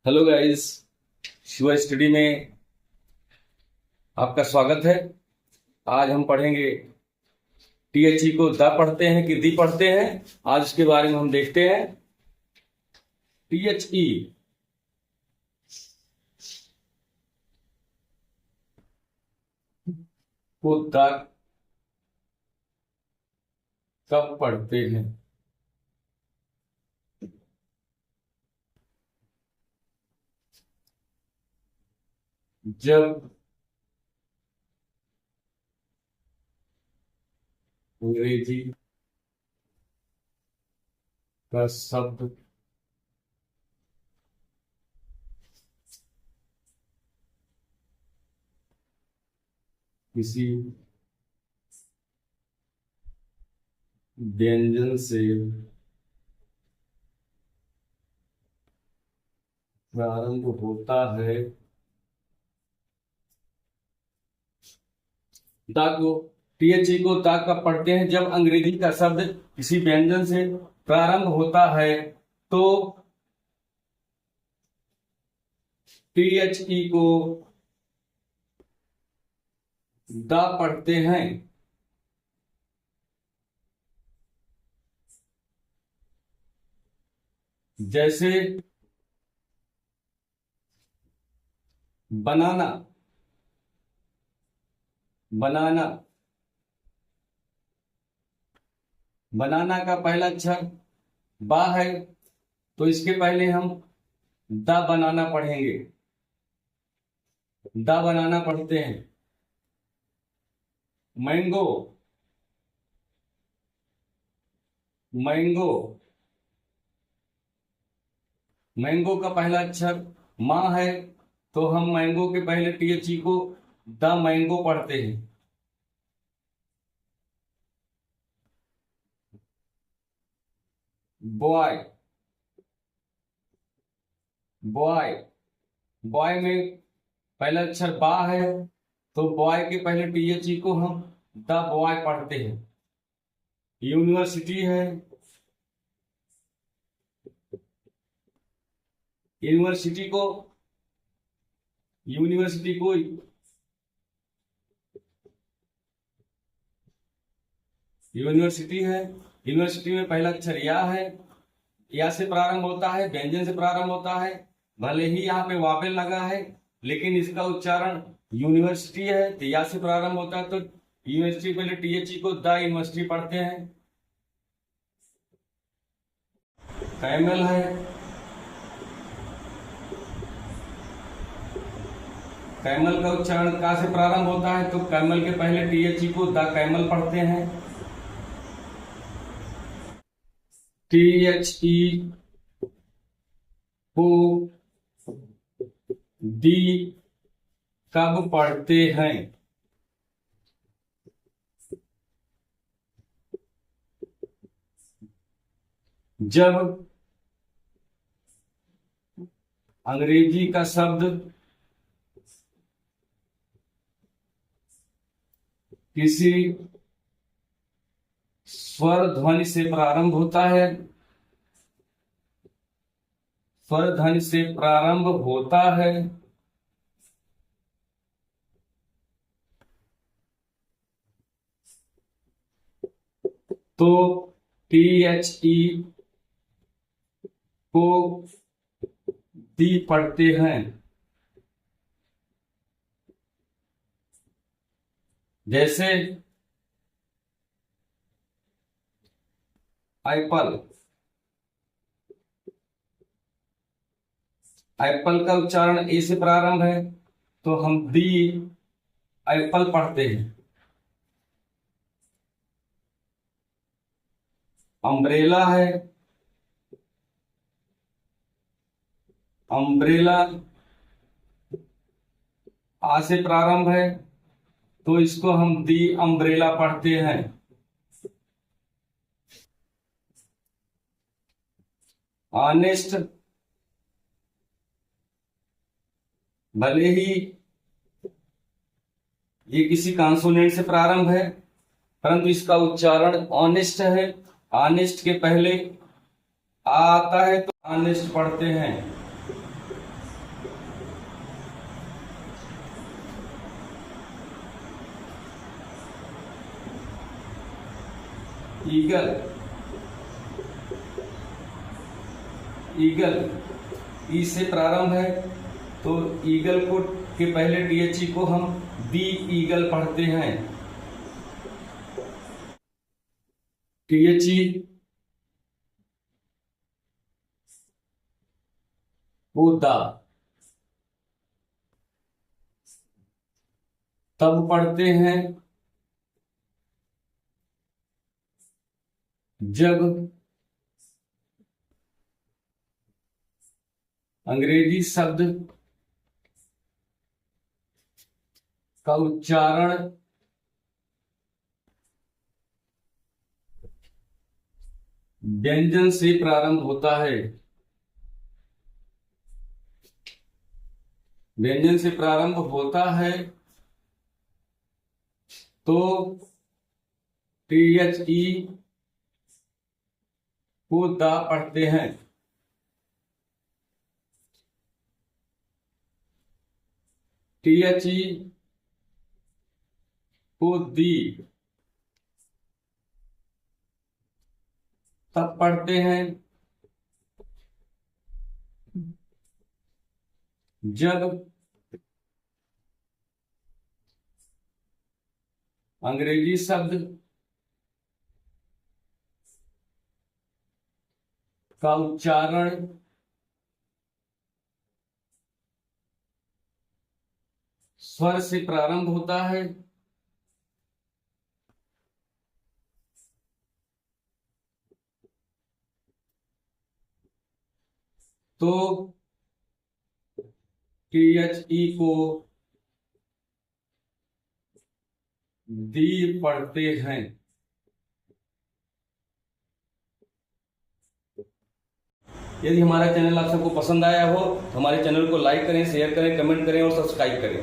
Hello guys, Shiva study में आपका स्वागत है। आज हम पढ़ेंगे टीएचई को द पढ़ते हैं कि दी पढ़ते हैं। आज उसके बारे में हम देखते हैं। टीएचई को द कब पढ़ते हैं? जब अंग्रेजी का शब्द किसी व्यंजन से प्रारंभ होता है, दा को टीएचई को दा कब पढ़ते हैं? जब अंग्रेजी का शब्द किसी व्यंजन से प्रारंभ होता है तो टीएचई को दा पढ़ते हैं। जैसे बनाना, बनाना, बनाना का पहला अक्षर बा है तो इसके पहले हम दा बनाना पढ़ेंगे। दा बनाना पढ़ते हैं। मैंगो, मैंगो, मैंगो का पहला अक्षर माँ है तो हम मैंगो के पहले टीएचई को द मैंगो पढ़ते हैं। बॉय, बॉय, बॉय में पहला अक्षर बा है तो बॉय के पहले टीएचई को हम द बॉय पढ़ते हैं। यूनिवर्सिटी है, यूनिवर्सिटी को यूनिवर्सिटी को यूनिवर्सिटी है। यूनिवर्सिटी में पहला अक्षर या है, या से प्रारंभ होता है, व्यंजन से प्रारंभ होता है। भले ही यहाँ पे वावेल लगा है लेकिन इसका उच्चारण यूनिवर्सिटी है तो या से प्रारंभ होता है तो यूनिवर्सिटी पहले टीएचई को द यूनिवर्सिटी पढ़ते हैं। कैमल है, कैमल का उच्चारण का से प्रारंभ होता है तो कैमल के पहले टीएचई को द कैमल पढ़ते हैं। टीएचई को दी कब पढ़ते हैं? जब अंग्रेजी का शब्द किसी स्वर ध्वनि से प्रारंभ होता है, स्वर ध्वनि से प्रारंभ होता है तो टीएचई को दी पढ़ते हैं। जैसे एप्पल, एप्पल का उच्चारण ए से प्रारंभ है तो हम दी एप्पल पढ़ते हैं। अम्ब्रेला है, अम्ब्रेला आ से प्रारंभ है तो इसको हम दी अम्ब्रेला पढ़ते हैं। ऑनेस्ट, भले ही ये किसी कॉन्सोनेंट से प्रारंभ है परंतु इसका उच्चारण ऑनेस्ट है। ऑनेस्ट के पहले आ आता है तो ऑनेस्ट पढ़ते हैं। ईगल, ईगल ई से प्रारंभ है, तो ईगल को के पहले टीएचई को हम दी ईगल पढ़ते हैं। टीएचई को दा तब पढ़ते हैं जब अंग्रेजी शब्द का उच्चारण व्यंजन से प्रारंभ होता है। व्यंजन से प्रारंभ होता है तो टीएचई को दा पढ़ते हैं। टीएचई को दी तब पढ़ते हैं जब अंग्रेजी शब्द का उच्चारण स्वर से प्रारंभ होता है तो टीएचई को दी पढ़ते हैं। यदि हमारा चैनल आप सबको पसंद आया हो तो हमारे चैनल को लाइक करें, शेयर करें, कमेंट करें और सब्सक्राइब करें।